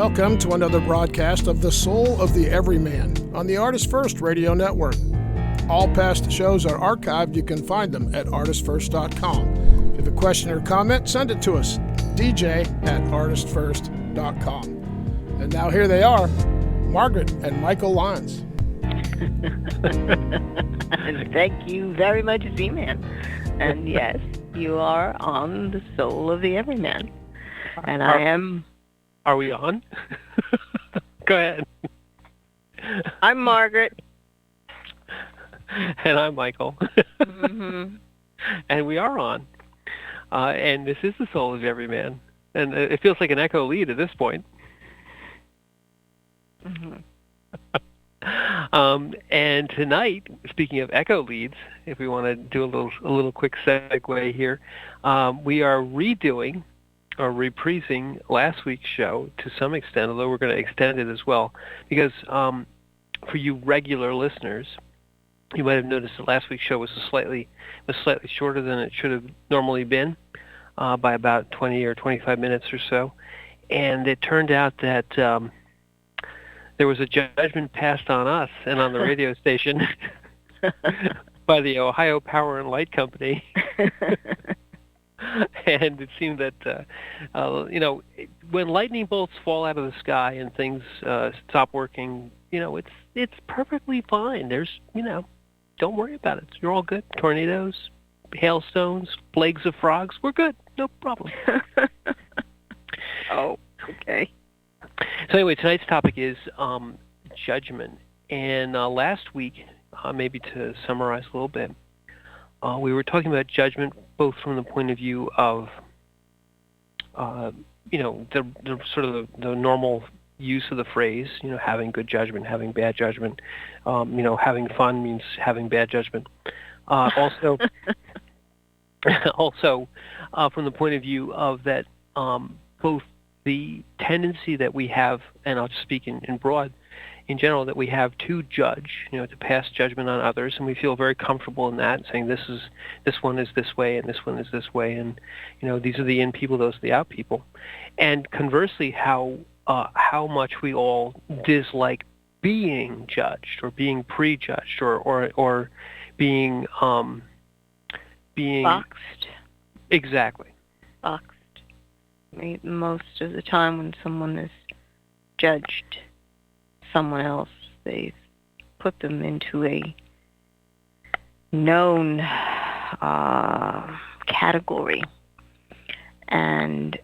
Welcome to another broadcast of The Soul of the Everyman on the ArtistFirst Radio Network. All past shows are archived. You can find them at ArtistFirst.com. If you have a question or comment, send it to us, dj@ArtistFirst.com. And now here they are, Margaret and Michael Lyons. Thank you very much, Z-Man. And yes, you are on The Soul of the Everyman. And I am... Are we on? Go ahead. I'm Margaret. And I'm Michael. Mm-hmm. And we are on. And this is The Soul of Everyman. And it feels like an echo lead at this point. Mm-hmm. And tonight, speaking of echo leads, if we want to do a little quick segue here, we are redoing or reprising last week's show to some extent, although we're going to extend it as well, because for you regular listeners, you might have noticed that last week's show was slightly shorter than it should have normally been, by about 20 or 25 minutes or so, and it turned out that there was a judgment passed on us and on the radio station by the Ohio Power and Light Company. And it seemed that, when lightning bolts fall out of the sky and things stop working, it's perfectly fine. There's, don't worry about it. You're all good. Tornadoes, hailstones, plagues of frogs, we're good. No problem. Oh, okay. So anyway, tonight's topic is judgment. And last week, maybe to summarize a little bit, we were talking about judgment both from the point of view of, the sort of the normal use of the phrase, having good judgment, having bad judgment. Having fun means having bad judgment. Also from the point of view of that, both the tendency that we have, and I'll just speak in broad, in general, that we have to judge, to pass judgment on others, and we feel very comfortable in that, saying this one is this way, and this one is this way, and these are the in people, those are the out people. And conversely, how much we all dislike being judged, or being prejudged, or being boxed. Exactly. Boxed. Most of the time when someone is judged someone else, they put them into a known category. And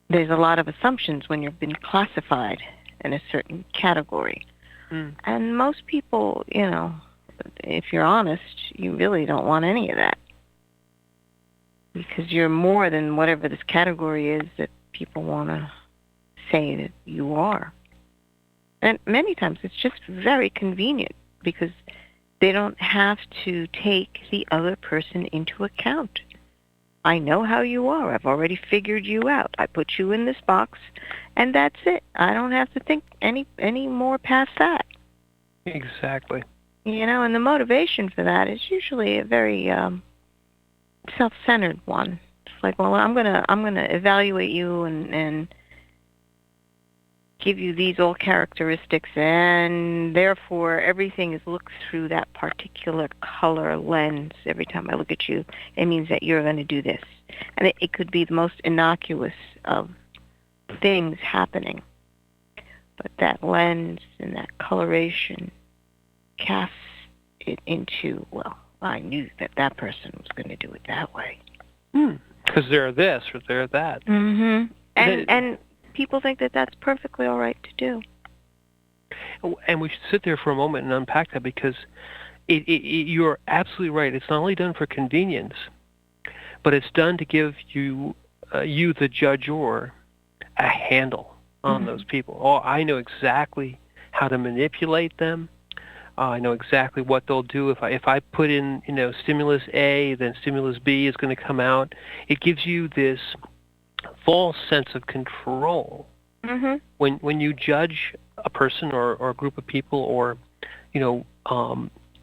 there's a lot of assumptions when you've been classified in a certain category. Mm. And most people, if you're honest, you really don't want any of that. Because you're more than whatever this category is that people want to say that you are. And many times it's just very convenient because they don't have to take the other person into account. I know how you are. I've already figured you out. I put you in this box, and that's it. I don't have to think any more past that. Exactly. And the motivation for that is usually a very self-centered one. It's like, well, I'm gonna evaluate you and give you these all characteristics, and therefore everything is looked through that particular color lens. Every time I look at you, it means that you're going to do this. And it could be the most innocuous of things happening. But that lens and that coloration casts it into, well, I knew that person was going to do it that way. Because they're this or they're that. Mm-hmm. And people think that that's perfectly all right to do. And we should sit there for a moment and unpack that, because you're absolutely right. It's not only done for convenience, but it's done to give you, the judger, a handle on those people. Oh, I know exactly how to manipulate them. I know exactly what they'll do. If I put in, stimulus A, then stimulus B is going to come out. It gives you this false sense of control. Mm-hmm. When you judge a person or a group of people, or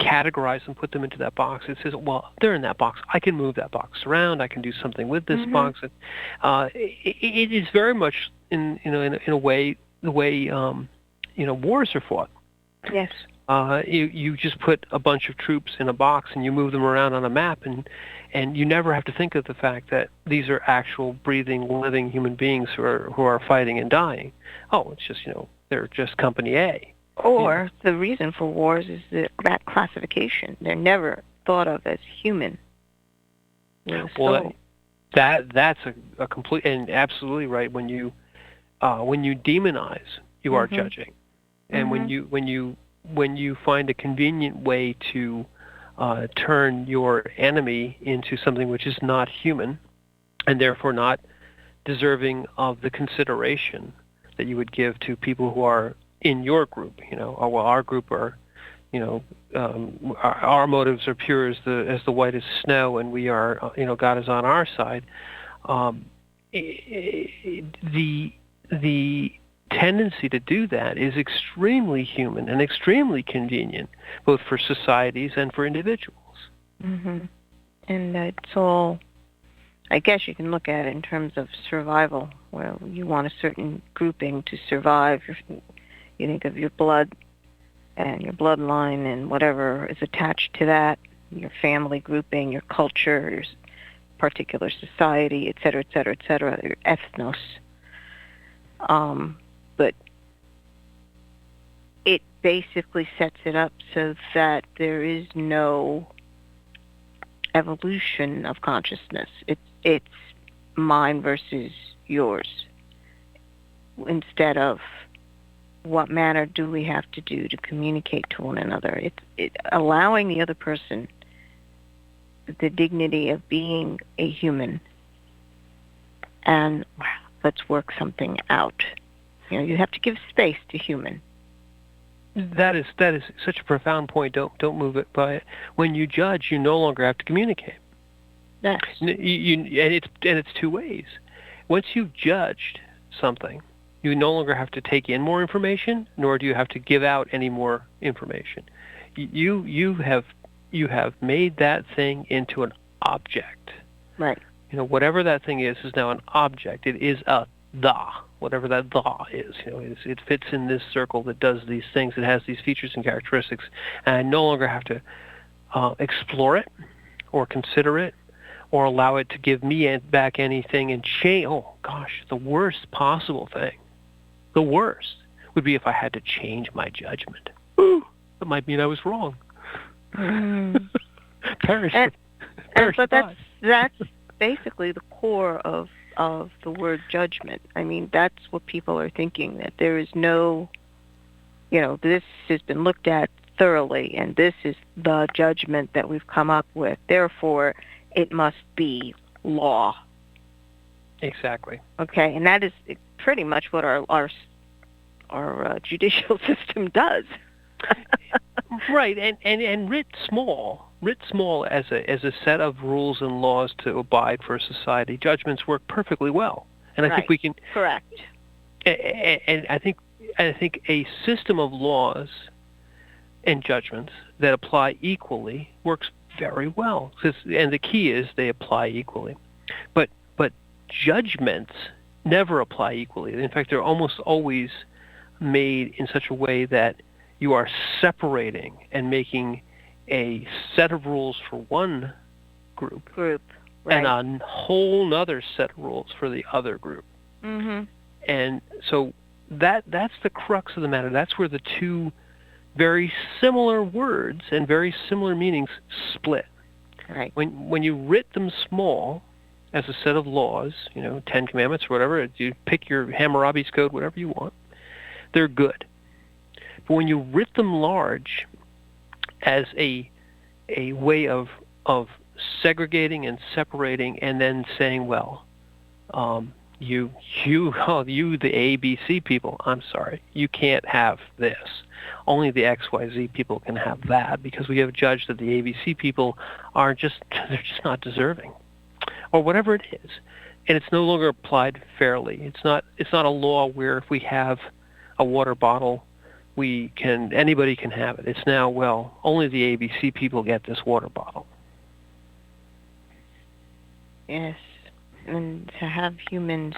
categorize and put them into that box, it says, well, they're in that box. I can move that box around. I can do something with this box. It is very much in a way the way wars are fought. Yes. You just put a bunch of troops in a box and you move them around on a map, and you never have to think of the fact that these are actual breathing, living human beings who are fighting and dying. Oh, it's just they're just Company A. Or the reason for wars is that classification. They're never thought of as human. Well, that's a complete and absolutely right. When you demonize, you are judging, and when you find a convenient way to turn your enemy into something which is not human, and therefore not deserving of the consideration that you would give to people who are in your group, our group are, our motives are pure as the whitest snow, and we are, God is on our side. The tendency to do that is extremely human and extremely convenient, both for societies and for individuals. Mm-hmm. And it's all, I guess you can look at it in terms of survival, where you want a certain grouping to survive. You think of your blood and your bloodline and whatever is attached to that, your family grouping, your culture, your particular society, et cetera, your ethnos. But it basically sets it up so that there is no evolution of consciousness. It's mine versus yours, instead of what manner do we have to do to communicate to one another. It's allowing the other person the dignity of being a human, and let's work something out. You have to give space to human. That is such a profound point. Don't move it by it. When you judge, you no longer have to communicate. Yes. And it's two ways. Once you've judged something, you no longer have to take in more information, nor do you have to give out any more information. You have made that thing into an object. Right. Whatever that thing is now an object. It is a the, whatever that the is. It fits in this circle that does these things. It has these features and characteristics, and I no longer have to explore it or consider it or allow it to give me back anything and change. Oh gosh, the worst possible thing. The worst would be if I had to change my judgment. Ooh, that might mean I was wrong. Perish. But that's basically the core of the word judgment. I mean, that's what people are thinking, that there is no, this has been looked at thoroughly, and this is the judgment that we've come up with. Therefore, it must be law. Exactly. Okay, and that is pretty much what our judicial system does. Right, and writ small as a set of rules and laws to abide for society. Judgments work perfectly well, and I think we can. Correct. And I think a system of laws and judgments that apply equally works very well. And the key is they apply equally, but judgments never apply equally. In fact, they're almost always made in such a way that you are separating and making a set of rules for one group right. and a whole other set of rules for the other group. Mm-hmm. And so that's the crux of the matter. That's where the two very similar words and very similar meanings split. Right. When you writ them small as a set of laws, 10 Commandments or whatever, you pick your Hammurabi's Code, whatever you want, they're good. But when you writ them large as a way of segregating and separating, and then saying, well, you the ABC people, I'm sorry, you can't have this. Only the XYZ people can have that, because we have judged that the ABC people they're just not deserving, or whatever it is, and it's no longer applied fairly. It's not a law where if we have a water bottle, anybody can have it. It's now, well, only the ABC people get this water bottle. Yes, and to have humans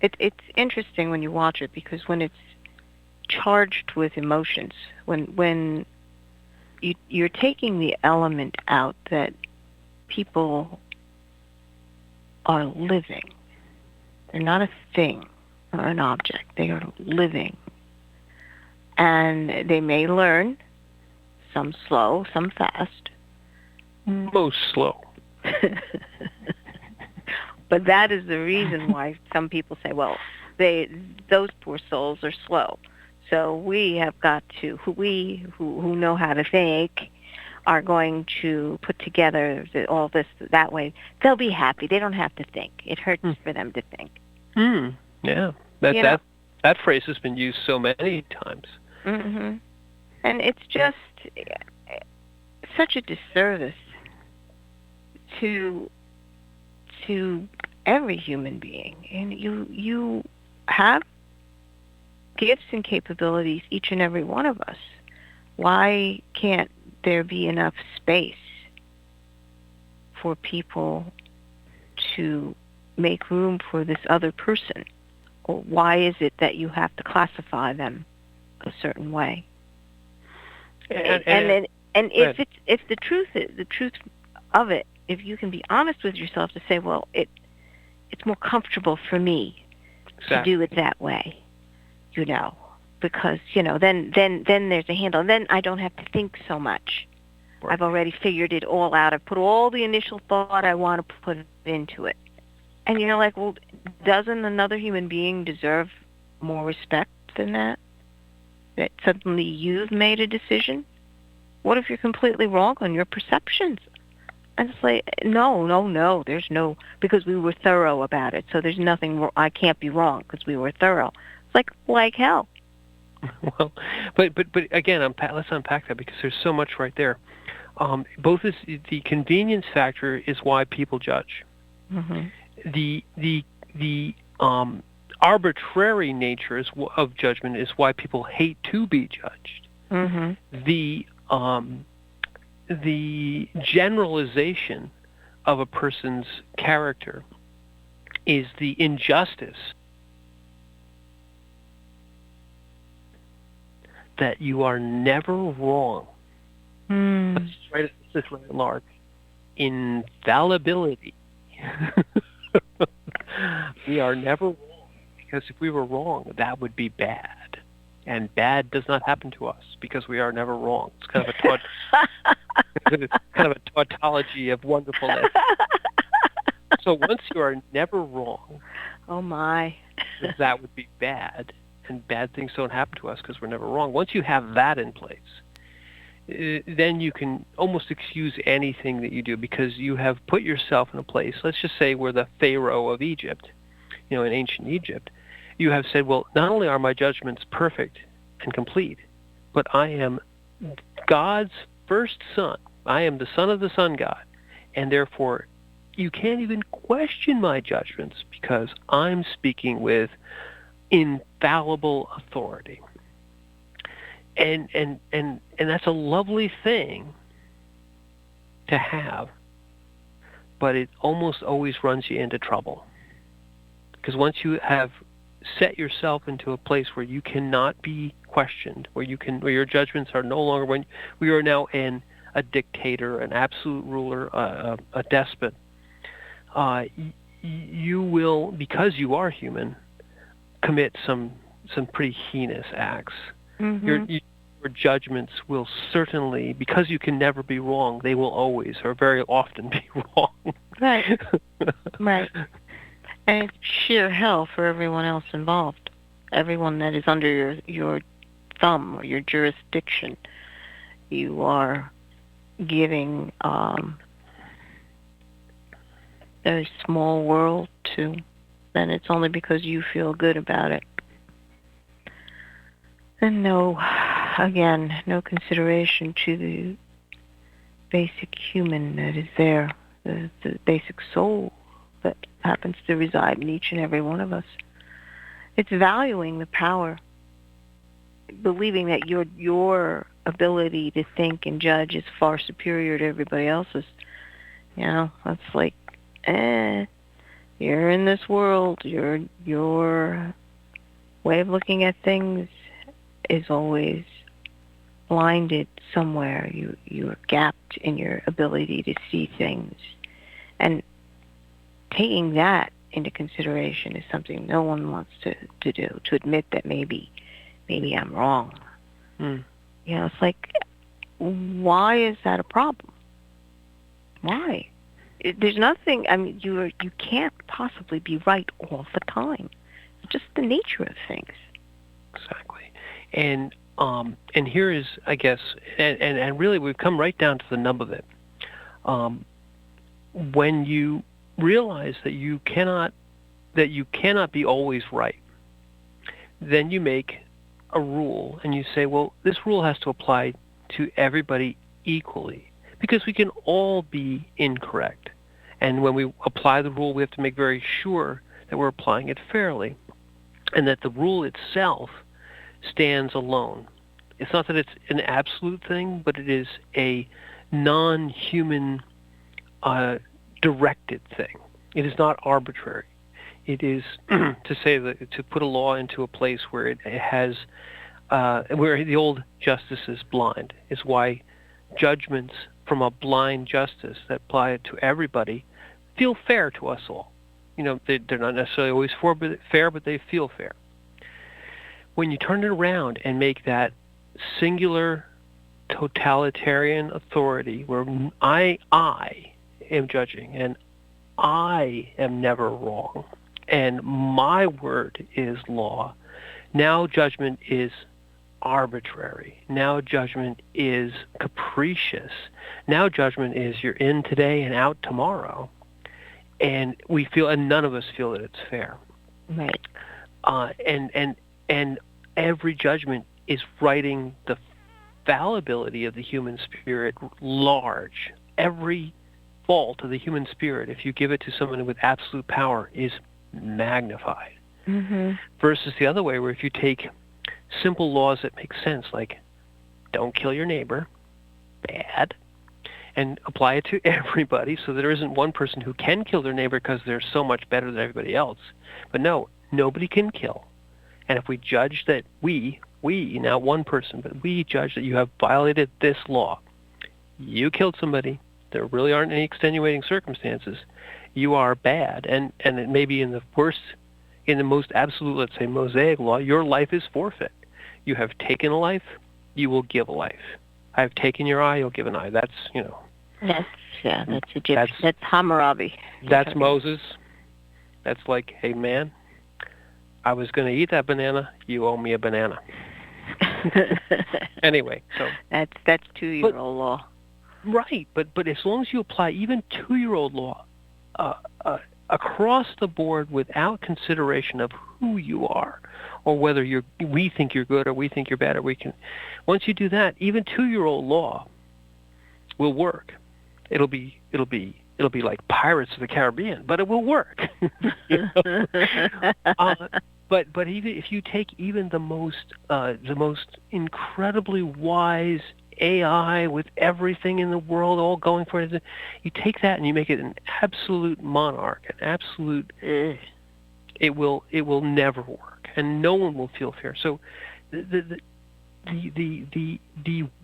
It's interesting when you watch it, because when it's charged with emotions, when you're taking the element out that people are living. They're not a thing or an object. They are living. And they may learn, some slow, some fast. Most slow. But that is the reason why some people say, well, those poor souls are slow. So we have got to, who know how to think, are going to put together all this that way. They'll be happy. They don't have to think. It hurts for them to think. Yeah. That phrase has been used so many times. Mm-hmm. And it's just such a disservice to every human being. And you have gifts and capabilities, each and every one of us. Why can't there be enough space for people to make room for this other person? Or why is it that you have to classify them a certain way? And if the truth of it, if you can be honest with yourself to say, well, it's more comfortable for me to do it that way, because then there's a handle. Then I don't have to think so much. Right. I've already figured it all out. I've put all the initial thought I want to put into it. And you're like, well, doesn't another human being deserve more respect than that? That suddenly you've made a decision? What if you're completely wrong on your perceptions? And it's like, no, there's no, because we were thorough about it. So there's nothing, I can't be wrong because we were thorough. It's like hell. Well, but again, let's unpack that, because there's so much right there. Both is the convenience factor is why people judge. Mm-hmm. The arbitrary nature of judgment is why people hate to be judged. Mm-hmm. The generalization of a person's character is the injustice that you are never wrong. Let's write this right large. Infallibility. We are never wrong, because if we were wrong, that would be bad. And bad does not happen to us because we are never wrong. It's kind of a tautology of wonderfulness. So once you are never wrong, oh my, that would be bad, and bad things don't happen to us because we're never wrong. Once you have that in place, then you can almost excuse anything that you do, because you have put yourself in a place. Let's just say we're the Pharaoh of Egypt, in ancient Egypt. You have said, well, not only are my judgments perfect and complete, but I am God's first son. I am the son of the sun god, and therefore you can't even question my judgments, because I'm speaking with infallible authority. And that's a lovely thing to have, but it almost always runs you into trouble. Because once you have set yourself into a place where you cannot be questioned, where your judgments are no longer, when we are now in a dictator, an absolute ruler, a despot, you will, because you are human, commit some pretty heinous acts. Mm-hmm. Your judgments will certainly, because you can never be wrong, they will always or very often be wrong. Right. Right. And it's sheer hell for everyone else involved. Everyone that is under your thumb or your jurisdiction. You are giving a small world to, and it's only because you feel good about it. And no consideration to the basic human that is there, the basic soul that happens to reside in each and every one of us. It's valuing the power, believing that your ability to think and judge is far superior to everybody else's. That's like, You're in this world. Your way of looking at things is always blinded somewhere. You're gapped in your ability to see things. And taking that into consideration is something no one wants to do, to admit that maybe I'm wrong. Mm. You know, it's like, why is that a problem? Why? There's nothing, I mean, you can't possibly be right all the time. It's just the nature of things. Exactly. And here is, I guess, and really we've come right down to the nub of it. When you realize that you cannot be always right, then you make a rule and you say, well, this rule has to apply to everybody equally, because we can all be incorrect. And when we apply the rule, we have to make very sure that we're applying it fairly, and that the rule itself stands alone. It's not that it's an absolute thing, but it is a non-human directed thing. It is not arbitrary. It is to put a law into a place where it has where the old justice is blind. Is why judgments from a blind justice that apply to everybody feel fair to us all. You know, they're not necessarily always fair, but they feel fair. When you turn it around and make that singular totalitarian authority where I am judging and I am never wrong and my word is law, now judgment is arbitrary. Now judgment is capricious. Now judgment is you're in today and out tomorrow. And none of us feel that it's fair. Right. And every judgment is writing the fallibility of the human spirit large. Every fault of the human spirit, if you give it to someone with absolute power, is magnified. Mm-hmm. Versus the other way, where if you take simple laws that make sense, like don't kill your neighbor, bad, and apply it to everybody, so there isn't one person who can kill their neighbor because they're so much better than everybody else. But no, nobody can kill. And if we judge that we, not one person, but we judge that you have violated this law, you killed somebody, there really aren't any extenuating circumstances, you are bad, and it may be in the most absolute, let's say, Mosaic law, your life is forfeit. You have taken a life, you will give a life. I have taken your eye, you'll give an eye. That's, you know. That's Egyptian. That's Hammurabi. That's Moses. That's like, hey, man, I was going to eat that banana. You owe me a banana. Anyway, so. That's 2-year-old law. Right, but as long as you apply even 2-year-old law across the board without consideration of who you are, or whether we think you're good or we think you're bad, or once you do that, even 2-year-old law will work. It'll be like Pirates of the Caribbean, but it will work. But even if you take even the most incredibly wise AI with everything in the world all going for it, you take that and you make it an absolute monarch, an absolute. It will never work, and no one will feel fair. So, the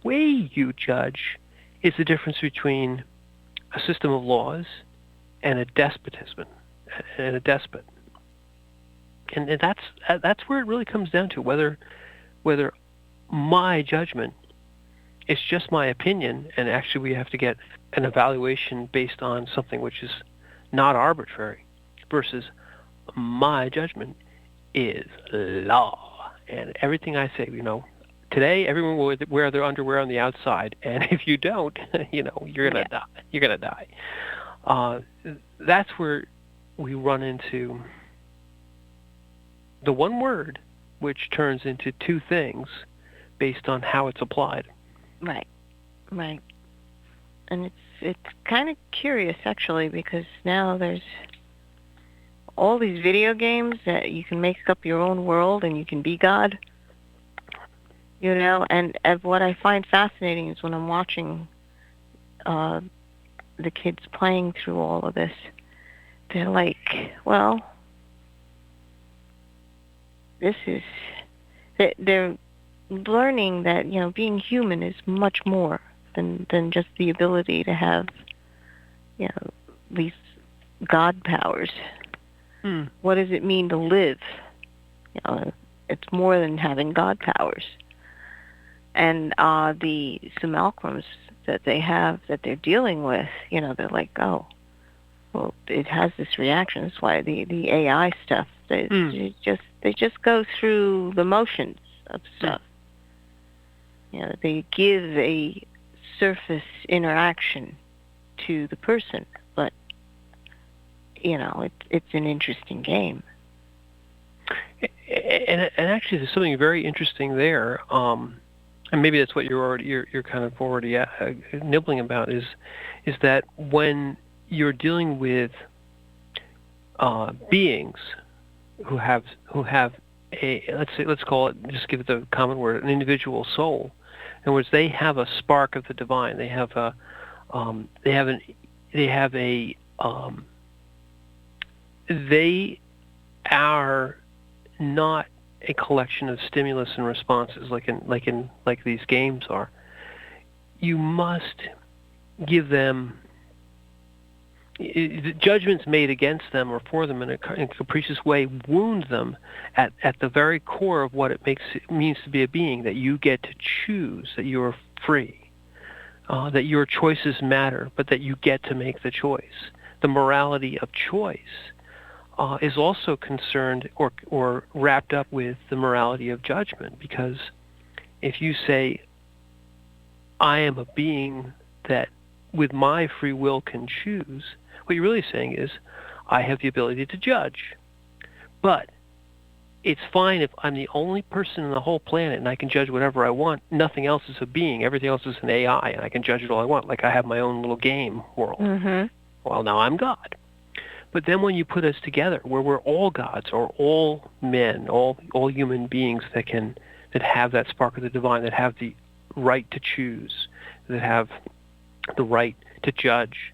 way you judge is the difference between a system of laws and a despotism, and a despot. And that's where it really comes down to whether my judgment is just my opinion, and actually we have to get an evaluation based on something which is not arbitrary, versus my judgment is law. And everything I say, today everyone will wear their underwear on the outside, and if you don't, you're gonna die. You're gonna die. That's where we run into the one word, which turns into two things based on how it's applied. Right. And it's kind of curious, actually, because now there's all these video games that you can make up your own world and you can be God. And what I find fascinating is when I'm watching the kids playing through all of this, they're like, well, they're learning that, being human is much more than just the ability to have, these God powers. What does it mean to live? It's more than having God powers. And the simulacrums that they have, that they're dealing with, they're like, oh, well, it has this reaction. That's why the AI stuff, they just go through the motions of stuff. They give a surface interaction to the person, but it's an interesting game. And actually, there's something very interesting there, and maybe that's what you're kind of already nibbling about is that when you're dealing with beings who have a, let's call it, just give it the common word, an individual soul. In other words, they have a spark of the divine. They are not a collection of stimulus and responses like these games are. You must give them judgments made against them or for them in a capricious way, wound them at the very core of what it means to be a being, that you get to choose, that you're free, that your choices matter, but that you get to make the choice. The morality of choice is also concerned or wrapped up with the morality of judgment, because if you say, I am a being that with my free will can choose, what you're really saying is, I have the ability to judge. But it's fine if I'm the only person in the whole planet and I can judge whatever I want. Nothing else is a being. Everything else is an AI, and I can judge it all I want. Like I have my own little game world. Well, now I'm God. But then when you put us together, where we're all gods, or all men, all human beings that have that spark of the divine, that have the right to choose, that have the right to judge,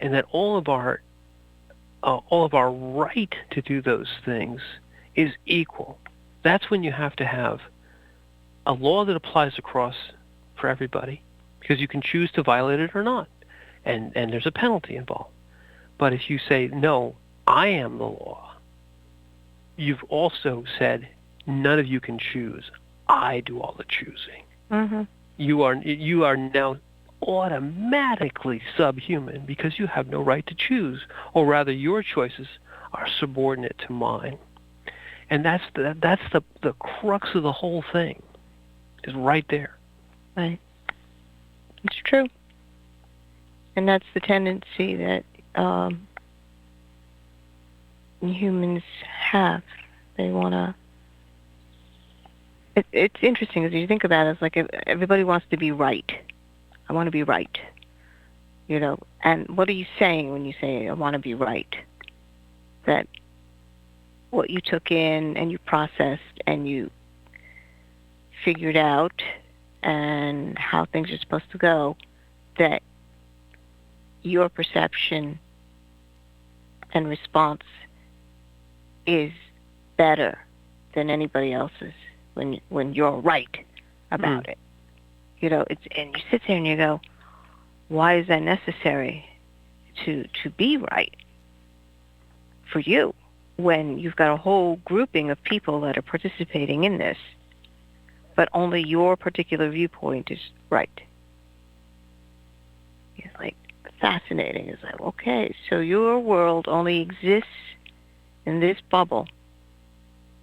and that all of our right to do those things is equal. That's when you have to have a law that applies across for everybody, because you can choose to violate it or not, and there's a penalty involved. But if you say, no, I am the law, you've also said, none of you can choose. I do all the choosing. You are now automatically subhuman because you have no right to choose, or rather your choices are subordinate to mine. And that's the crux of the whole thing, is right there. Right. It's true. And that's the tendency that humans have. They want to... It's interesting, as you think about it, it's like everybody wants to be right. I want to be right. And what are you saying when you say, I want to be right? That what you took in and you processed and you figured out and how things are supposed to go, that your perception and response is better than anybody else's when you're right about it. And you sit there and you go, why is that necessary to be right for you, when you've got a whole grouping of people that are participating in this, but only your particular viewpoint is right? It's like fascinating. It's like, okay, so your world only exists in this bubble,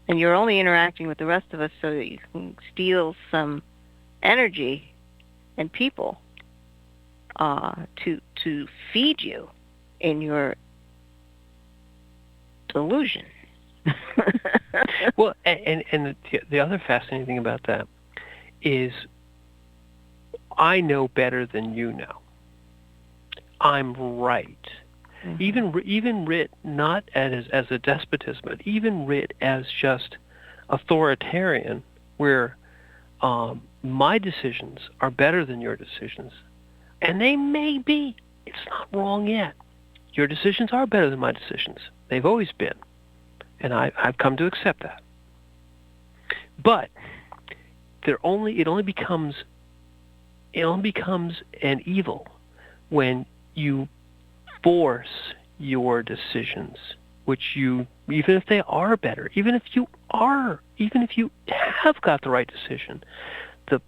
and you're only interacting with the rest of us so that you can steal some energy and people to feed you in your delusion. Well, and the other fascinating thing about that is, I know better than you know. I'm right. Even writ not as a despotism, but even writ as just authoritarian, where my decisions are better than your decisions, and they may be. It's not wrong yet. your decisions are better than my decisions. They've always been. And I've come to accept that. But it only becomes an evil when you force your decisions, which you, even if they are better, even if you have got the right decision, the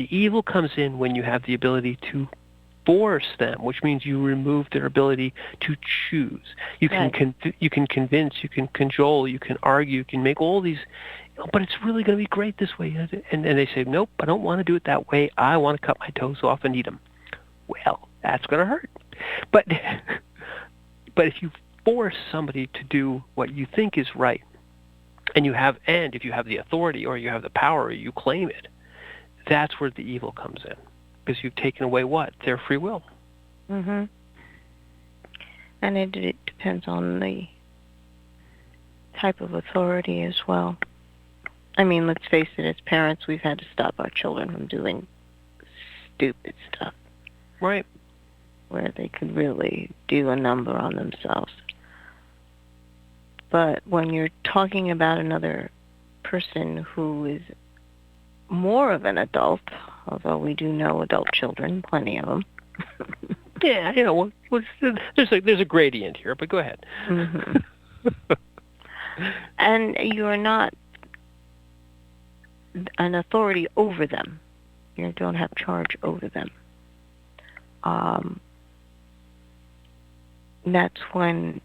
evil comes in when you have the ability to force them, which means you remove their ability to choose. You can you can convince, you can cajole, you can argue, you can make all these, but it's really going to be great this way. And they say, nope, I don't want to do it that way. I want to cut my toes off and eat them. Well, that's going to hurt. But if you force somebody to do what you think is right, and if you have the authority or you have the power or you claim it, that's where the evil comes in, because you've taken away what? Their free will. Mm-hmm. And it depends on the type of authority as well. I mean, let's face it, as parents, we've had to stop our children from doing stupid stuff. Right. Where they could really do a number on themselves. But when you're talking about another person who is more of an adult, although we do know adult children, plenty of them. Yeah, there's a gradient here, but go ahead. Mm-hmm. And you are not an authority over them. You don't have charge over them. That's when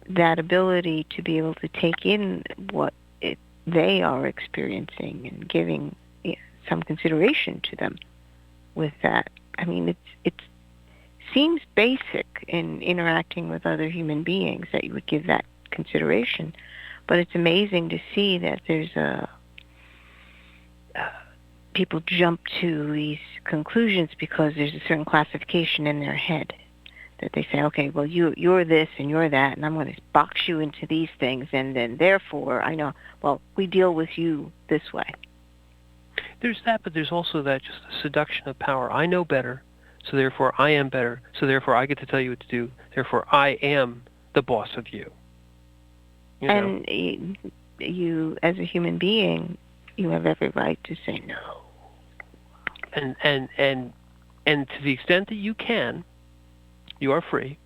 that ability to be able to take in what they are experiencing and giving some consideration to them with that. I mean, it seems basic in interacting with other human beings that you would give that consideration, but it's amazing to see that there's people jump to these conclusions because there's a certain classification in their head that they say, okay, well, you're this and you're that, and I'm going to box you into these things, and then therefore I know, well, we deal with you this way. There's that, but there's also that just a seduction of power. I know better, so therefore I am better, so therefore I get to tell you what to do, therefore I am the boss of you. And you, as a human being, you have every right to say no. And to the extent that you can, you are free.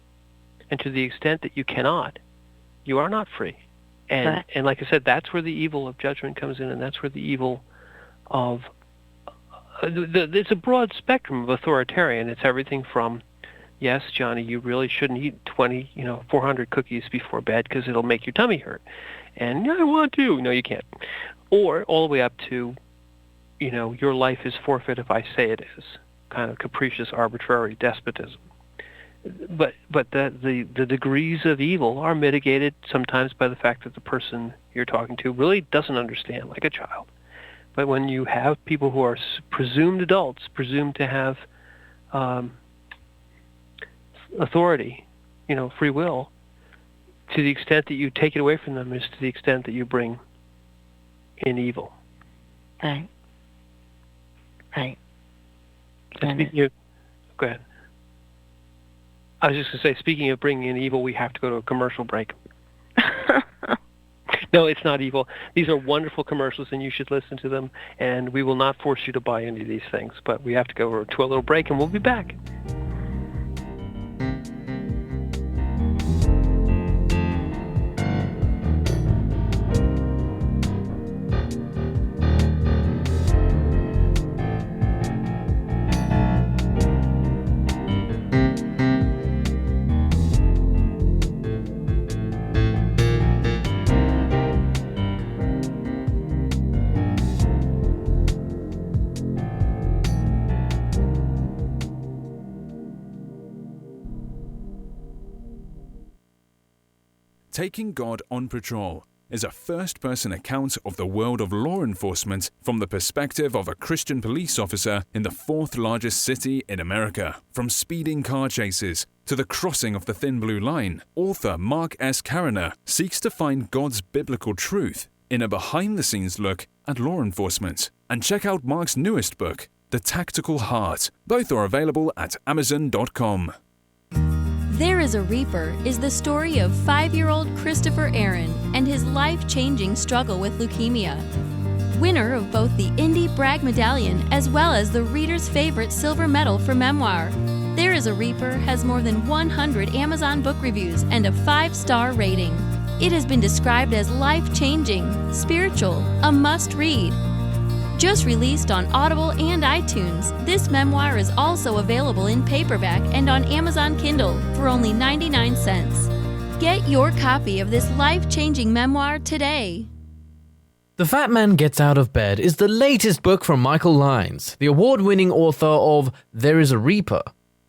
And to the extent that you cannot, you are not free. And like I said, that's where the evil of judgment comes in, and that's where the evil of it's a broad spectrum of authoritarian. It's everything from, yes, Johnny, you really shouldn't eat 400 cookies before bed because it'll make your tummy hurt. And I want to. No, you can't. Or all the way up to, your life is forfeit if I say it is. Kind of capricious, arbitrary despotism. But the degrees of evil are mitigated sometimes by the fact that the person you're talking to really doesn't understand, like a child. But when you have people who are presumed adults, presumed to have authority, free will, to the extent that you take it away from them is to the extent that you bring in evil. Right. Right. Go ahead. I was just going to say, speaking of bringing in evil, we have to go to a commercial break. No, it's not evil. These are wonderful commercials, and you should listen to them, and we will not force you to buy any of these things. But we have to go to a little break, and we'll be back. Taking God on Patrol is a first-person account of the world of law enforcement from the perspective of a Christian police officer in the fourth largest city in America. From speeding car chases to the crossing of the thin blue line, author Mark S. Cariner seeks to find God's biblical truth in a behind-the-scenes look at law enforcement. And check out Mark's newest book, The Tactical Heart. Both are available at Amazon.com. There is a Reaper is the story of 5-year-old Christopher Aaron and his life-changing struggle with leukemia. Winner of both the Indie Bragg Medallion as well as the reader's favorite silver medal for memoir, There is a Reaper has more than 100 Amazon book reviews and a 5-star rating. It has been described as life-changing, spiritual, a must-read. Just released on Audible and iTunes, this memoir is also available in paperback and on Amazon Kindle for only 99 cents. Get your copy of this life-changing memoir today. The Fat Man Gets Out of Bed is the latest book from Michael Lyons, the award-winning author of There is a Reaper.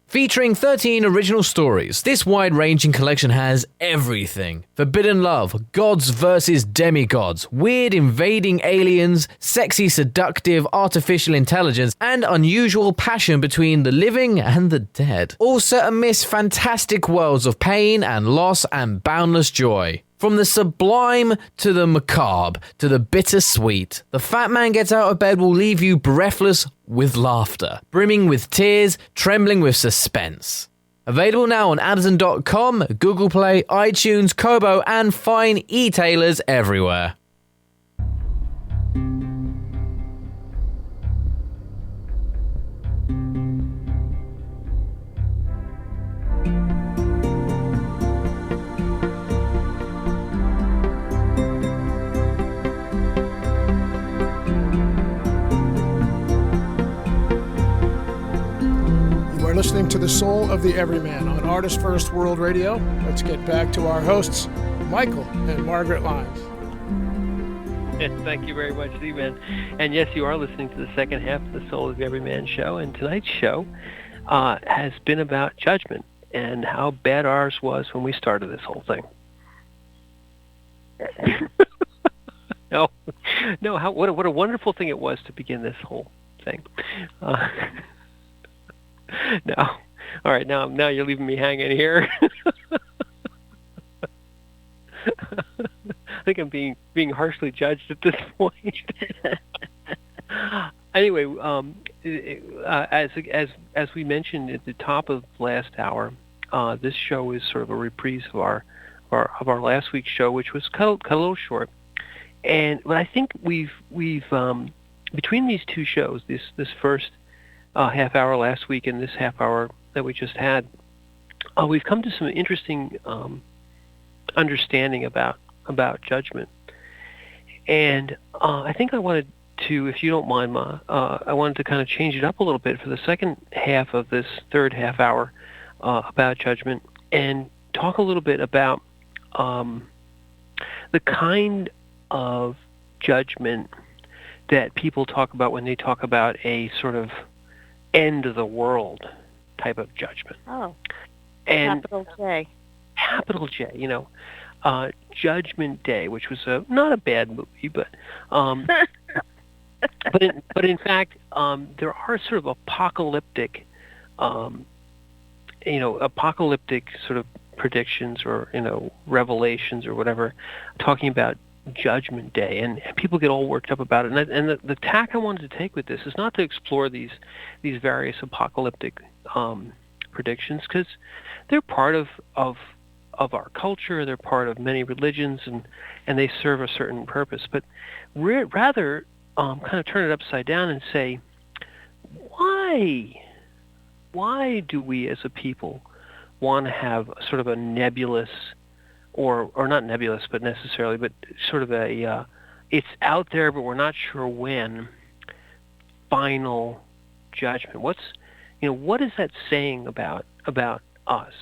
Featuring 13 original stories, this wide-ranging collection has everything. Forbidden love, gods versus demigods, weird invading aliens, sexy seductive artificial intelligence, and unusual passion between the living and the dead. All set amidst fantastic worlds of pain and loss and boundless joy. From the sublime to the macabre to the bittersweet, The Fat Man Gets Out of Bed will leave you breathless with laughter, brimming with tears, trembling with suspense. Available now on Amazon.com, Google Play, iTunes, Kobo, and fine e-tailers everywhere. We're listening to The Soul of the Everyman on ArtistFirst World Radio. Let's get back to our hosts, Michael and Margaret Lyons. Yes, thank you very much, Z-Man. And yes, you are listening to the second half of The Soul of the Everyman show. And tonight's show has been about judgment and how bad ours was when we started this whole thing. No, what a wonderful thing it was to begin this whole thing. No. All right, now you're leaving me hanging here. I think I'm being harshly judged at this point. Anyway, as we mentioned at the top of last hour, this show is sort of a reprise of our last week's show, which was cut a little short. But I think we've between these two shows, this first half hour last week and this half hour that we just had, we've come to some interesting understanding about judgment. And I think I wanted to, if you don't mind, Ma, I wanted to kind of change it up a little bit for the second half of this third half hour about judgment and talk a little bit about the kind of judgment that people talk about when they talk about a sort of end of the world type of judgment. Oh, and capital J. Capital J, Judgment Day, which was not a bad movie, but but in fact, there are sort of apocalyptic sort of predictions or revelations or whatever, talking about Judgment Day, and people get all worked up about it. And the tack I wanted to take with this is not to explore these various apocalyptic predictions, because they're part of our culture, they're part of many religions, and they serve a certain purpose. But rather kind of turn it upside down and say, why do we as a people want to have sort of a nebulous, or not nebulous, but necessarily, but sort of a it's out there, but we're not sure when, final judgment? What is that saying about us?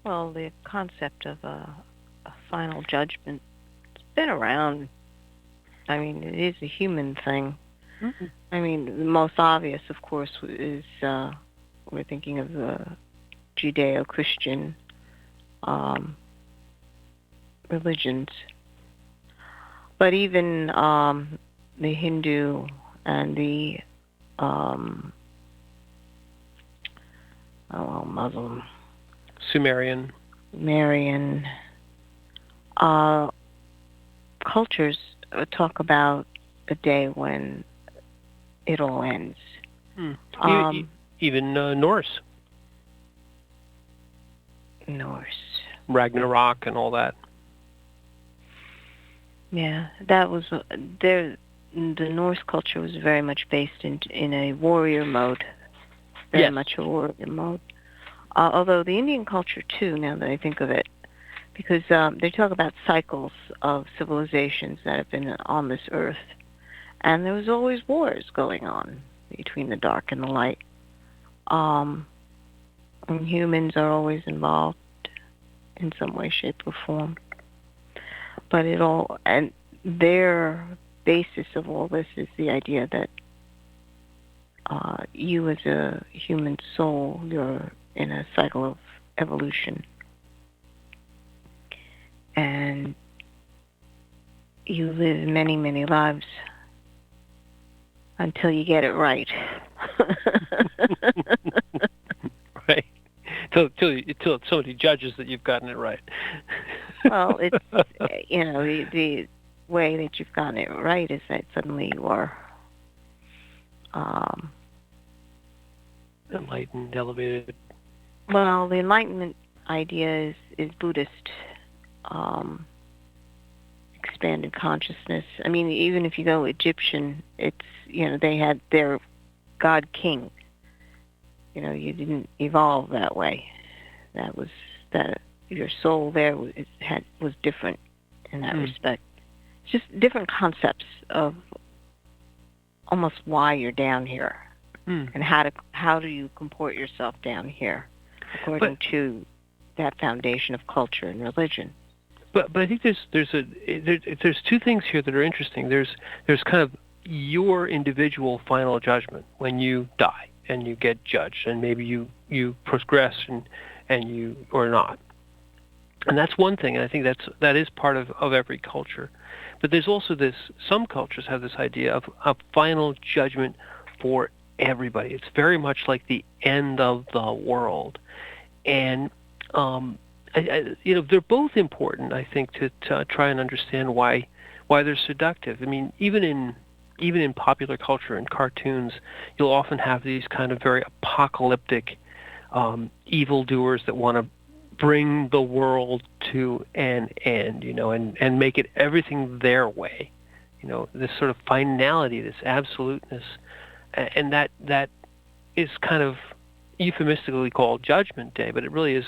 Well, the concept of a final judgment has been around. I mean, it is a human thing. Mm-hmm. I mean, the most obvious, of course, is we're thinking of the Judeo-Christian religions. But even the Hindu and the Muslim, Sumerian cultures, talk about a day when it all ends. Even Norse. Norse. Ragnarok and all that. Yeah, that was there. The Norse culture was very much based in a warrior mode. Very much a warrior mode. Although the Indian culture too, now that I think of it, because they talk about cycles of civilizations that have been on this earth, and there was always wars going on between the dark and the light. And humans are always involved in some way, shape, or form. But and their basis of all this is the idea that you as a human soul, you're in a cycle of evolution. And you live many, many lives until you get it right. Right. Until somebody judges that you've gotten it right. Well, it's, the way that you've gotten it right is that suddenly you are enlightened, elevated. Well, the Enlightenment idea is Buddhist, expanded consciousness. I mean, even if you go Egyptian, it's, they had their God King. You didn't evolve that way. That your soul there was different in that respect. It's just different concepts of almost why you're down here and how do you comport yourself down here according to that foundation of culture and religion. But I think there's two things here that are interesting. There's kind of your individual final judgment when you die and you get judged, and maybe you progress and you or not. And that's one thing, and I think that is part of every culture. But there's also some cultures have this idea of a final judgment for everybody. It's very much like the end of the world. And they're both important, I think, to try and understand why they're seductive. I mean, even in popular culture and cartoons, you'll often have these kind of very apocalyptic evildoers that want to bring the world to an end, and make it everything their way. This sort of finality, this absoluteness, and that is kind of euphemistically called Judgment Day, but it really is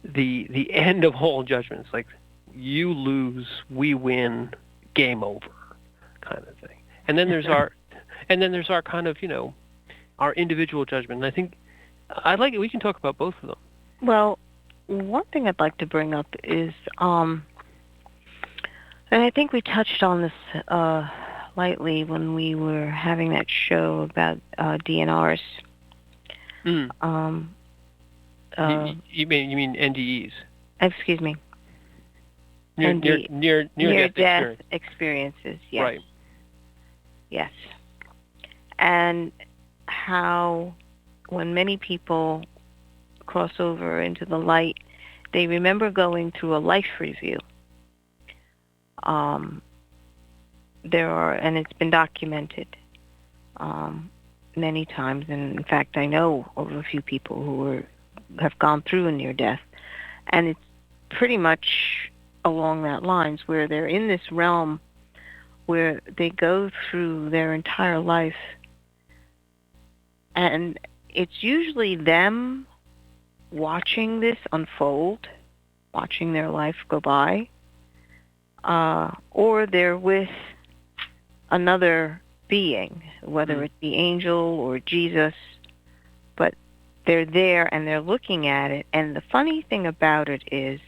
the end of all judgment. It's like you lose, we win, game over, kind of thing. And then there's our kind of our individual judgment. And I think we can talk about both of them. Well, one thing I'd like to bring up is, and I think we touched on this lightly when we were having that show about DNRs. You mean NDEs? Excuse me. Near-death experiences. Yes. Right. Yes. And how when many people cross over into the light, they remember going through a life review. And it's been documented many times, and in fact, I know of a few people who have gone through a near death, and it's pretty much along that lines where they're in this realm where they go through their entire life, and it's usually them watching this unfold, watching their life go by, or they're with another being, whether it be angel or Jesus, but they're there and they're looking at it. And the funny thing about it is,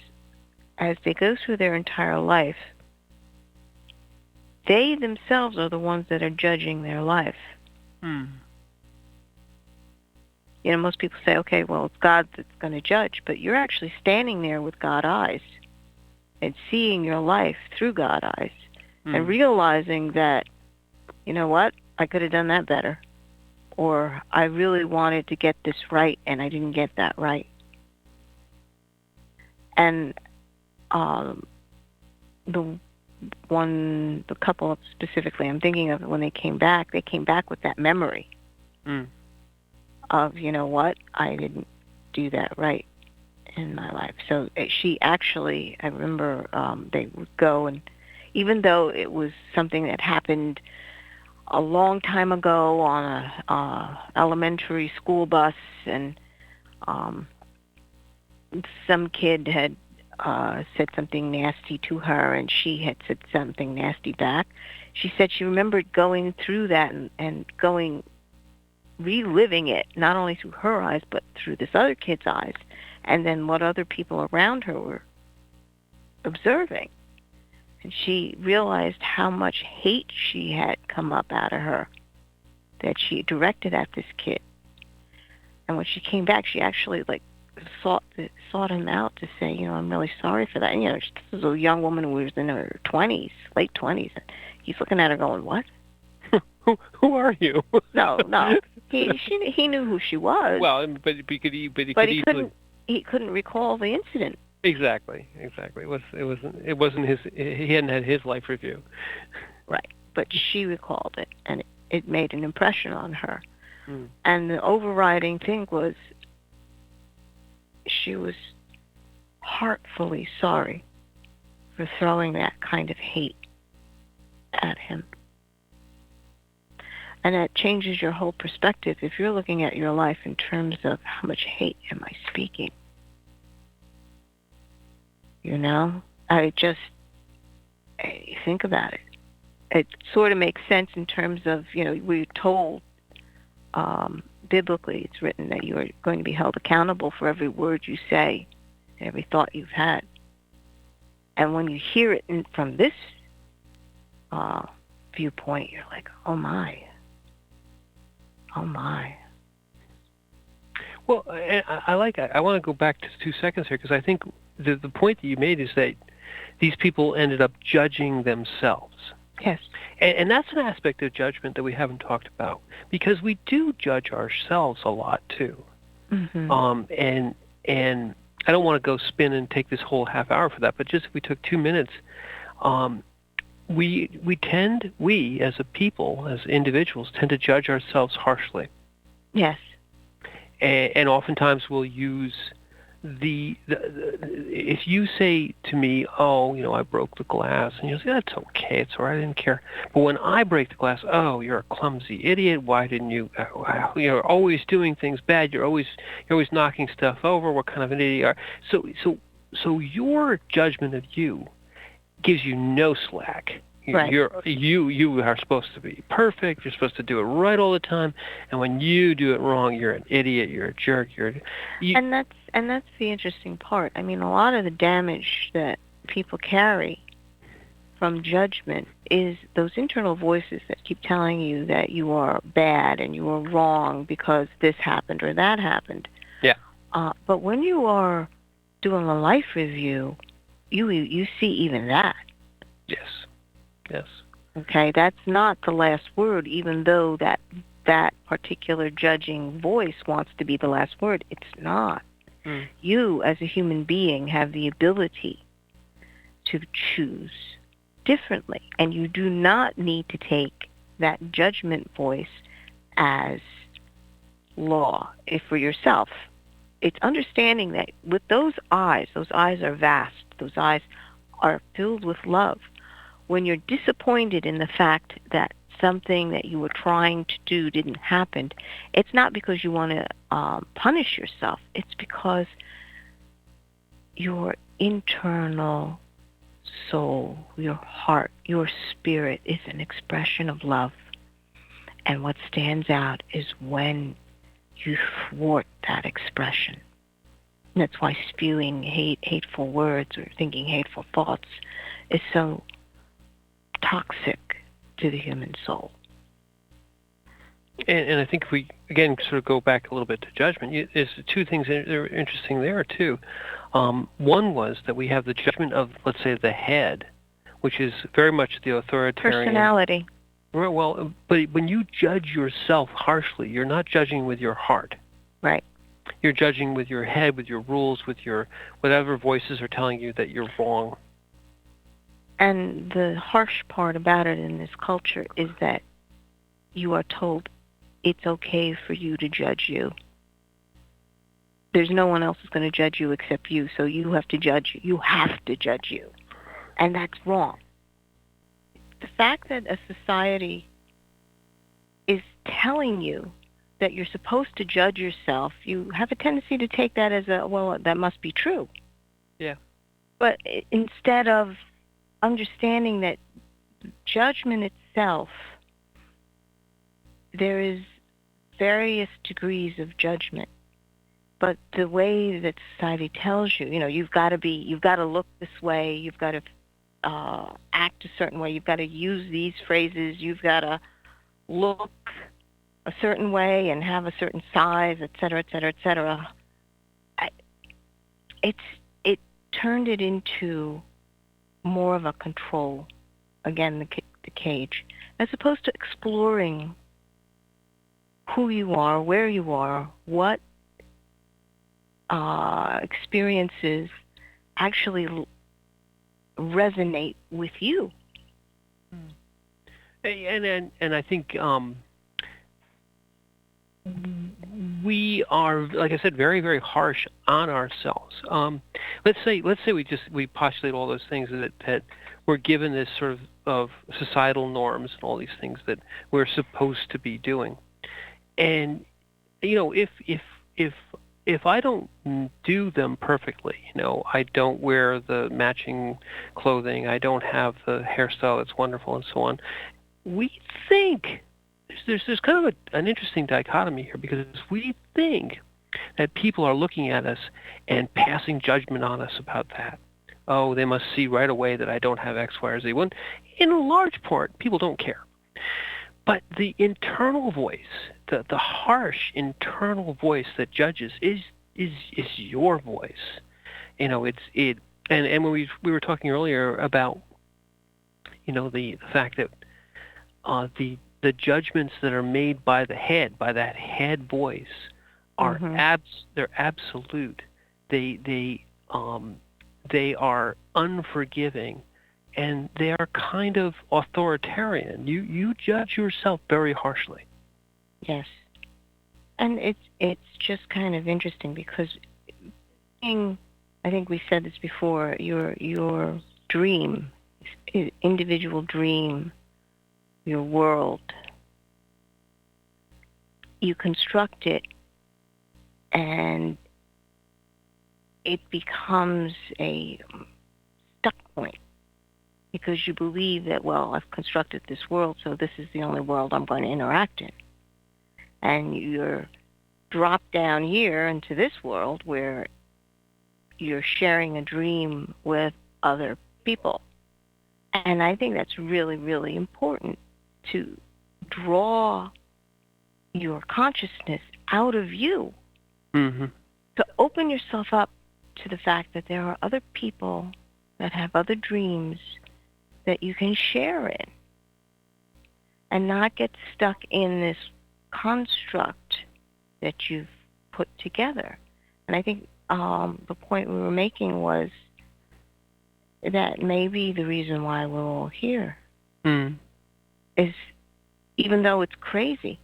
as they go through their entire life, they themselves are the ones that are judging their life. Most people say, okay, well, it's God that's going to judge, but you're actually standing there with God eyes and seeing your life through God eyes and realizing that, you know what, I could have done that better, or I really wanted to get this right and I didn't get that right. And the couple specifically I'm thinking of, when they came back with that memory of, you know what, I didn't do that right in my life. So she actually, I remember they would go, and even though it was something that happened a long time ago on a elementary school bus, and some kid had said something nasty to her, and she had said something nasty back. She said she remembered going through that and reliving it, not only through her eyes, but through this other kid's eyes, and then what other people around her were observing. And she realized how much hate she had come up out of her that she directed at this kid. And when she came back, she actually sought him out to say, you know, I'm really sorry for that. And, you know, this was a young woman who was in her 20s, late 20s. And he's looking at her going, what? Who are you? No. He knew who she was. Well, but he couldn't recall the incident. Exactly. It wasn't his. He hadn't had his life review. Right, but she recalled it, and it made an impression on her. And the overriding thing was she was heartfully sorry for throwing that kind of hate at him. And that changes your whole perspective. If you're looking at your life in terms of how much hate am I speaking, you know, think about it. It sort of makes sense in terms of, you know, we're told biblically it's written that you are going to be held accountable for every word you say, every thought you've had. And when you hear it from this viewpoint, you're like, oh my. Well, I like that. I want to go back to 2 seconds here, because I think the point that you made is that these people ended up judging themselves. Yes. And that's an aspect of judgment that we haven't talked about, because we do judge ourselves a lot too. Mm-hmm. And I don't want to go spin and take this whole half hour for that, but just if we took 2 minutes, we as a people, as individuals, tend to judge ourselves harshly. Yes. And oftentimes we'll use if you say to me, oh, you know, I broke the glass, and you'll say, that's okay, it's all right, I didn't care. But when I break the glass, oh, you're a clumsy idiot, why didn't you, you're always doing things bad, you're always knocking stuff over, what kind of an idiot you are. So your judgment of you gives you no slack. Right. You are supposed to be perfect. You're supposed to do it right all the time. And when you do it wrong, you're an idiot. You're a jerk. And that's the interesting part. I mean, a lot of the damage that people carry from judgment is those internal voices that keep telling you that you are bad and you are wrong because this happened or that happened. Yeah. But when you are doing a life review, you see even that. Yes. Okay, that's not the last word, even though that particular judging voice wants to be the last word. It's not. You, as a human being, have the ability to choose differently, and you do not need to take that judgment voice as law for yourself. It's understanding that with those eyes are vast, those eyes are filled with love. When you're disappointed in the fact that something that you were trying to do didn't happen, it's not because you want to punish yourself. It's because your internal soul, your heart, your spirit is an expression of love. And what stands out is when you thwart that expression. And that's why spewing hateful words or thinking hateful thoughts is so toxic to the human soul. And I think if we, again, sort of go back a little bit to judgment, there's 2 things that are interesting there, too. One was that we have the judgment of, let's say, the head, which is very much the authoritarian... Personality. Well, but when you judge yourself harshly, you're not judging with your heart. Right. You're judging with your head, with your rules, with your whatever voices are telling you that you're wrong. And the harsh part about it in this culture is that you are told it's okay for you to judge you. There's no one else who's going to judge you except you, so you have to judge you. You have to judge you. And that's wrong. The fact that a society is telling you that you're supposed to judge yourself, you have a tendency to take that as that must be true. Yeah. But instead of understanding that judgment itself, there is various degrees of judgment. But the way that society tells you, you've got to look this way, you've got to act a certain way, you've got to use these phrases, you've got to look a certain way and have a certain size, et cetera, et cetera, et cetera. It turned it into more of a control, again, the cage, as opposed to exploring who you are, where you are, what experiences actually resonate with you. And I think we are, like I said, very, very harsh on ourselves. Let's say we postulate all those things that we're given this sort of societal norms and all these things that we're supposed to be doing. And if I don't do them perfectly, I don't wear the matching clothing, I don't have the hairstyle that's wonderful, and so on, we think there's kind of an interesting dichotomy here, because we think that people are looking at us and passing judgment on us about that. Oh, they must see right away that I don't have X, Y, or Z. Well, in a large part, people don't care. But the internal voice, the harsh internal voice that judges is your voice. And when we were talking earlier about the fact that the judgments that are made by the head, by that head voice, are they're absolute. They are unforgiving. And they are kind of authoritarian. You judge yourself very harshly. Yes, and it's just kind of interesting because, I think we said this before. Your dream, individual dream, your world. You construct it, and it becomes a stuck point. Because you believe that, I've constructed this world, so this is the only world I'm going to interact in. And you're dropped down here into this world where you're sharing a dream with other people. And I think that's really, really important, to draw your consciousness out of you. Mm-hmm. To open yourself up to the fact that there are other people that have other dreams that you can share in, and not get stuck in this construct that you've put together. And I think the point we were making was that maybe the reason why we're all here is, even though it's crazy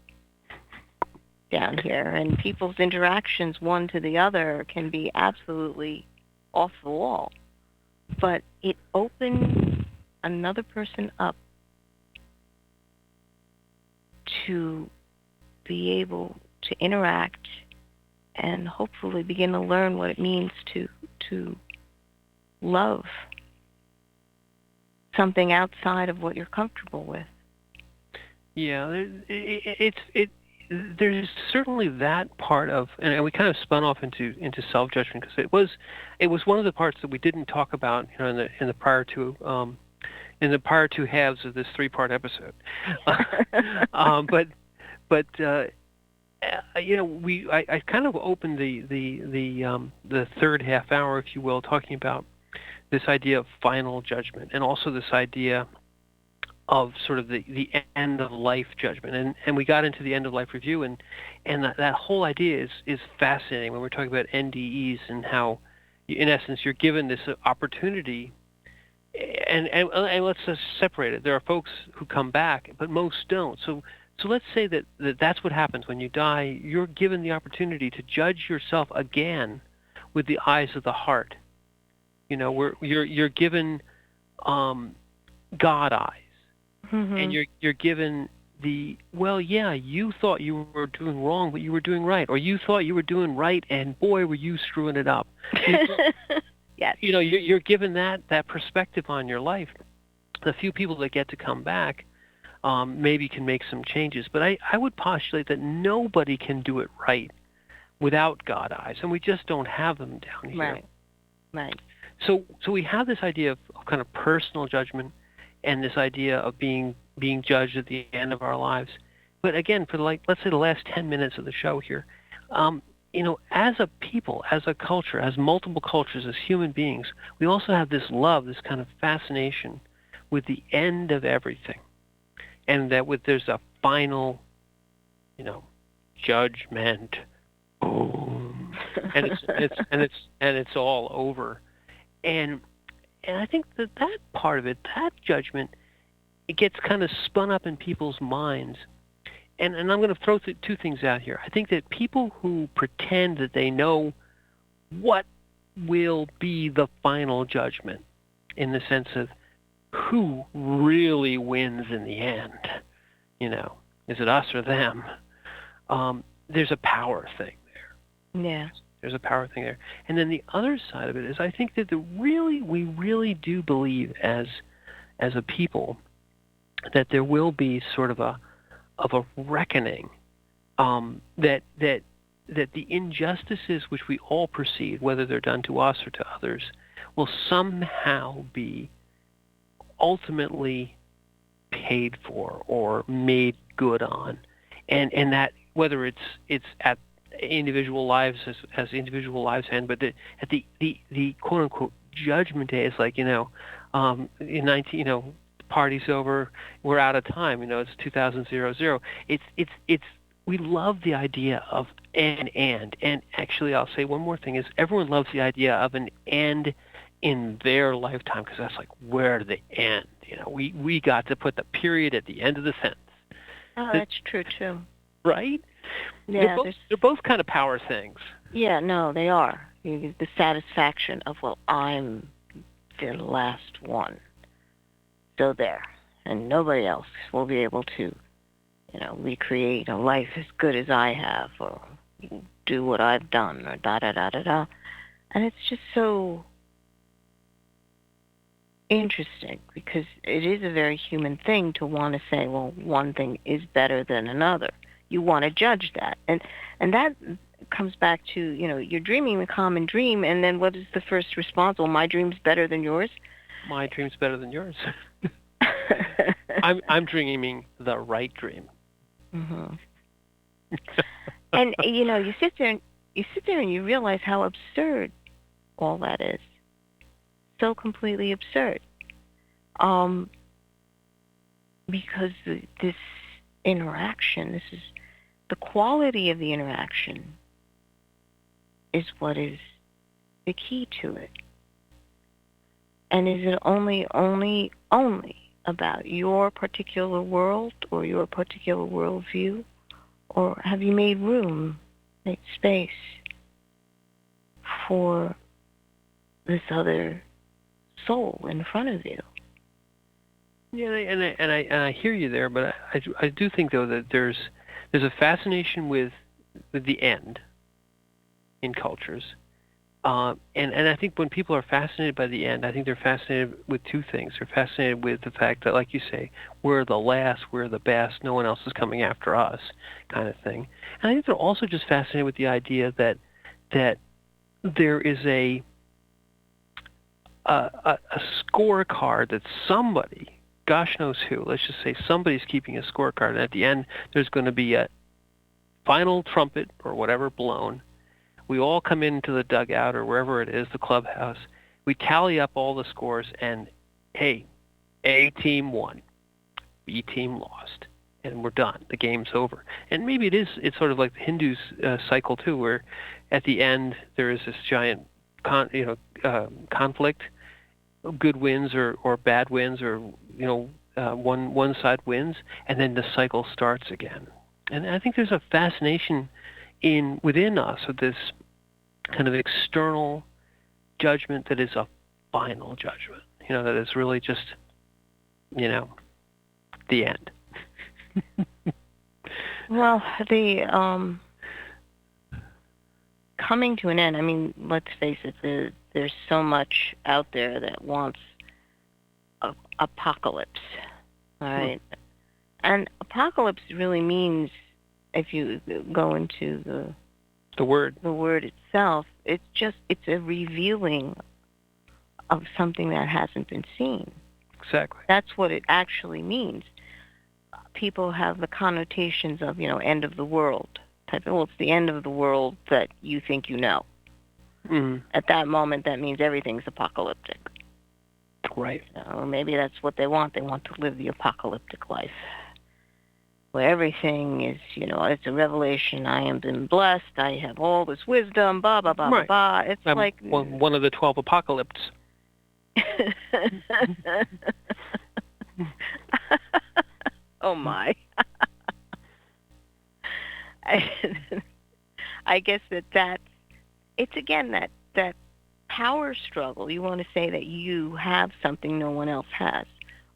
down here and people's interactions one to the other can be absolutely off the wall, but it opens another person up to be able to interact and hopefully begin to learn what it means to love something outside of what you're comfortable with. Yeah, there's certainly that part of, and we kind of spun off into self-judgment, because it was one of the parts that we didn't talk about, in the prior two halves of this 3-part episode. I kind of opened the third half hour, if you will, talking about this idea of final judgment, and also this idea of sort of the end of life judgment, and we got into the end of life review, and that whole idea is fascinating when we're talking about NDEs, and how, in essence, you're given this opportunity and let's just separate it. There are folks who come back, but most don't. So let's say that's what happens when you die. You're given the opportunity to judge yourself again with the eyes of the heart. You know, you're given God eyes, and you're given you thought you were doing wrong, but you were doing right, or you thought you were doing right, and boy, were you screwing it up. Yes. You know, you're given that perspective on your life. The few people that get to come back maybe can make some changes, but I would postulate that nobody can do it right without God eyes, and we just don't have them down here. Right. So we have this idea of kind of personal judgment, and this idea of being judged at the end of our lives. But again, for let's say the last 10 minutes of the show here, you know, as a people, as a culture, as multiple cultures, as human beings, we also have this love, this kind of fascination with the end of everything, and that there's a final, you know, judgment, boom, and it's all over, and I think that part of it, that judgment, it gets kind of spun up in people's minds. And I'm going to throw two things out here. I think that people who pretend that they know what will be the final judgment, in the sense of who really wins in the end, you know, is it us or them? There's a power thing there. Yeah. There's a power thing there. And then the other side of it is I think that we really do believe as a people that there will be sort of a reckoning, that the injustices which we all perceive, whether they're done to us or to others, will somehow be ultimately paid for or made good on, and that whether it's at individual lives as individual lives end, but at the quote unquote judgment day is like, you know, in 19, you know, party's over, we're out of time, you know, it's 2000. It's we love the idea of and actually I'll say one more thing is everyone loves the idea of an end in their lifetime, because that's like, where do they end? You know, we got to put the period at the end of the sentence. Oh, that's true too. Right? Yeah, they're both kind of power things. Yeah, no, they are. The satisfaction of, well, I'm the last one. So there. And nobody else will be able to, you know, recreate a life as good as I have, or do what I've done, or da-da-da-da-da. And it's just so interesting, because it is a very human thing to want to say, well, one thing is better than another. You want to judge that. And that comes back to, you know, you're dreaming the common dream, and then what is the first response? Well, my dream's better than yours? My dream's better than yours. I'm dreaming the right dream. Mm-hmm. And, you know, you sit there and you realize how absurd all that is. So completely absurd. Because this interaction, the quality of the interaction is what is the key to it. And is it only about your particular world or your particular worldview? Or have you made room, made space for this other soul in front of you? Yeah, and I hear you there, but I do think though that there's a fascination with the end in cultures, and I think when people are fascinated by the end, I think they're fascinated with two things. They're fascinated with the fact that, like you say, we're the last, we're the best, no one else is coming after us, kind of thing. And I think they're also just fascinated with the idea that there is a scorecard that somebody, gosh knows who, let's just say somebody's keeping a scorecard, and at the end there's going to be a final trumpet or whatever blown. We all come into the dugout or wherever it is, the clubhouse. We tally up all the scores, and hey, A team won, B team lost, and we're done. The game's over. And maybe it's sort of like the Hindus' cycle too, where at the end there is this giant conflict, good wins or bad wins, or one side wins, and then the cycle starts again. And I think there's a fascination within us of this kind of external judgment that is a final judgment. That is really just the end. Well, the coming to an end. I mean, let's face it. There's so much out there that wants apocalypse. All right, and apocalypse really means, if you go into the word itself, it's a revealing of something that hasn't been seen. Exactly. That's what it actually means. People have the connotations of, end of the world type. Well, it's the end of the world that you think you know. Mm-hmm. At that moment, that means everything's apocalyptic. Right. Or maybe that's what they want. They want to live the apocalyptic life, where everything is, it's a revelation. I am been blessed. I have all this wisdom. Blah blah blah right. blah blah. It's like one of the 12 apocalypses. Oh my. I guess it's again that power struggle. You want to say that you have something no one else has,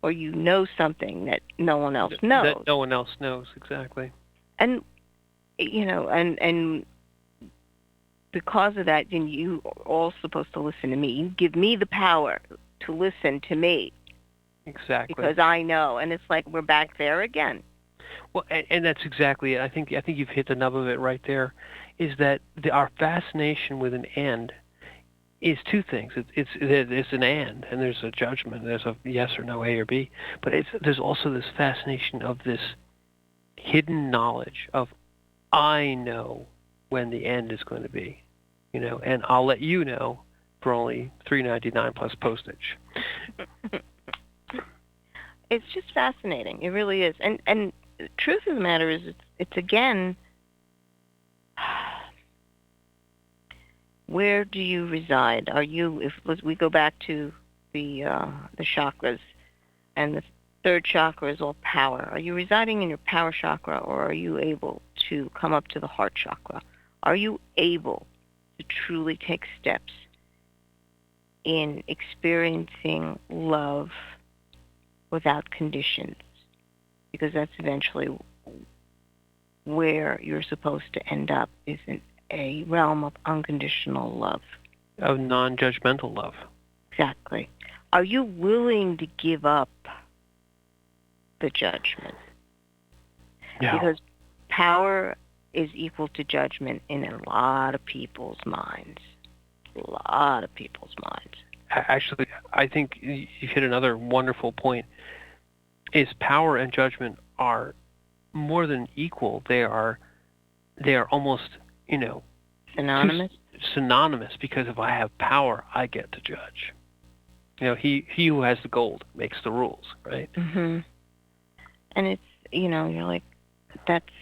or you know something that no one else knows. That no one else knows, exactly. And and because of that, then you are all supposed to listen to me. You give me the power to listen to me. Exactly. Because I know, and it's like we're back there again. Well, and that's exactly it. I think you've hit the nub of it right there. Is that our fascination with an end is two things. It's an and there's a judgment. There's a yes or no, A or B. But there's also this fascination of this hidden knowledge of, I know when the end is going to be, and I'll let you know for only $3.99 plus postage. It's just fascinating. It really is. And the truth of the matter is, it's again, where do you reside? Are you, if we go back to the chakras, and the third chakra is all power. Are you residing in your power chakra, or are you able to come up to the heart chakra? Are you able to truly take steps in experiencing love without conditions? Because that's eventually where you're supposed to end up, is in a realm of unconditional love. Of non-judgmental love. Exactly. Are you willing to give up the judgment? Yeah. Because power is equal to judgment in a lot of people's minds. A lot of people's minds. Actually, I think you hit another wonderful point. Is power and judgment are more than equal. They are almost, synonymous. Synonymous, because if I have power, I get to judge. He who has the gold makes the rules, right? Mm-hmm. And it's, you're like, that's,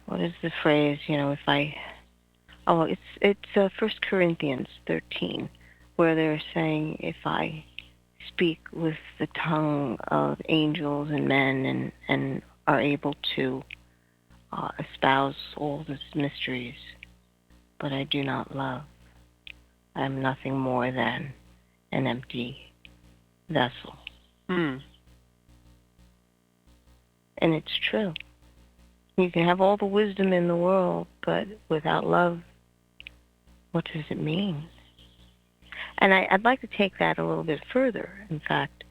what is the phrase? It's 1 Corinthians 13, where they're saying, if I speak with the tongue of angels and men and are able to espouse all these mysteries, but I do not love, I am nothing more than an empty vessel. Mm. And it's true. You can have all the wisdom in the world, but without love, what does it mean? And I'd like to take that a little bit further, in fact,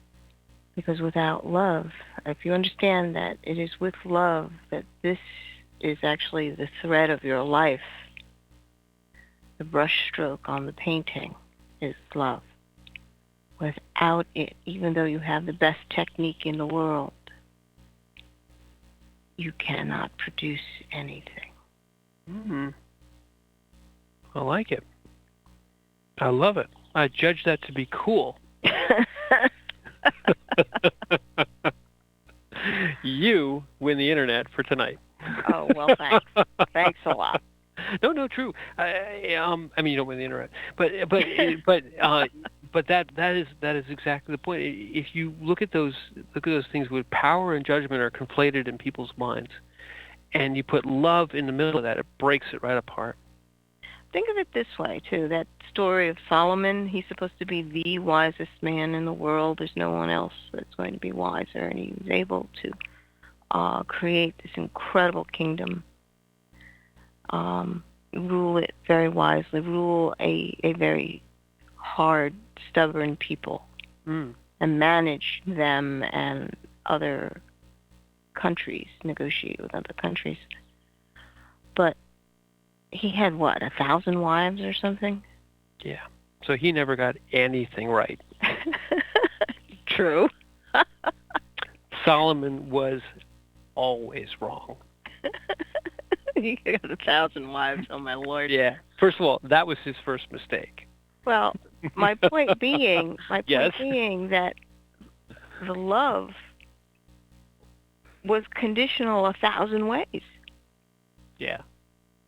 because without love, if you understand that it is with love that this is actually the thread of your life, the brush stroke on the painting is love. Without it, even though you have the best technique in the world, you cannot produce anything. Mm-hmm. I like it. I love it. I judge that to be cool. You win the internet for tonight. Oh, well, thanks. Thanks a lot. No, true. I mean, you don't win the internet, but that is exactly the point. If you look at those things where power and judgment are conflated in people's minds, and you put love in the middle of that, it breaks it right apart. Think of it this way, too. That story of Solomon, he's supposed to be the wisest man in the world. There's no one else that's going to be wiser. And he was able to create this incredible kingdom, rule it very wisely, rule a very hard, stubborn people, and manage them and other countries, negotiate with other countries. But he had, 1,000 wives or something? Yeah. So he never got anything right. True. Solomon was always wrong. He got 1,000 wives, oh my Lord. Yeah. First of all, that was his first mistake. Well, my point being Yes. that the love was conditional 1,000 ways. Yeah.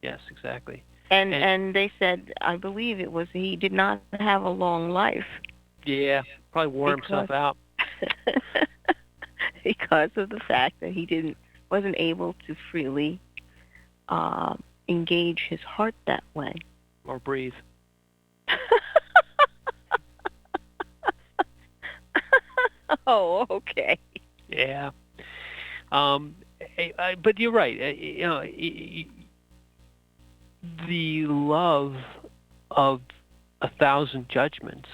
Yes, exactly. And they said, I believe it was, he did not have a long life. Yeah, probably wore himself out. Because of the fact that he wasn't able to freely engage his heart that way. Or breathe. Oh, okay. Yeah. But you're right. The love of 1,000 judgments,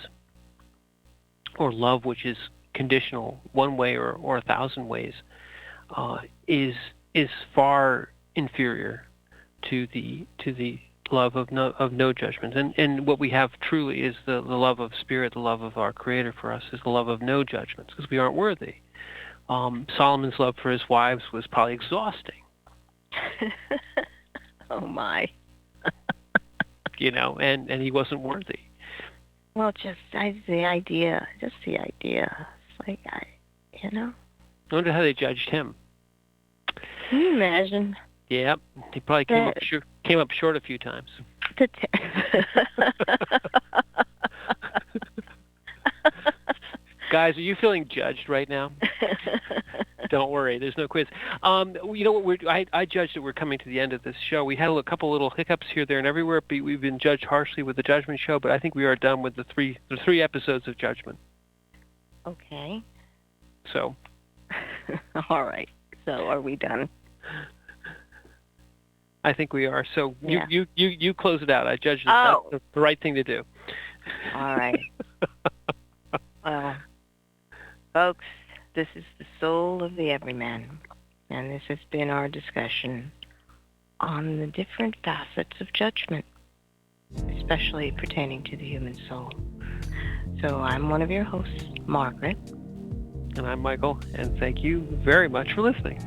or love which is conditional one way or 1,000 ways, is far inferior to the love of no judgments. And what we have truly is the love of Spirit, the love of our Creator for us is the love of no judgments, because we aren't worthy. Solomon's love for his wives was probably exhausting. Oh my. And he wasn't worthy. Well, just the idea. It's like, I wonder how they judged him. Can you imagine? Yeah, he probably came up short a few times. Guys, are you feeling judged right now? Don't worry, there's no quiz. You know what? I judged that we're coming to the end of this show. We had a couple little hiccups here, there, and everywhere. We've been judged harshly with the Judgment show, but I think we are done with the three episodes of Judgment. Okay. So. All right. So, are we done? I think we are. So yeah. you close it out. I judged that's the right thing to do. All right. Well, folks, this is the soul of the Everyman, and this has been our discussion on the different facets of judgment, especially pertaining to the human soul. So I'm one of your hosts, Margaret. And I'm Michael, and thank you very much for listening.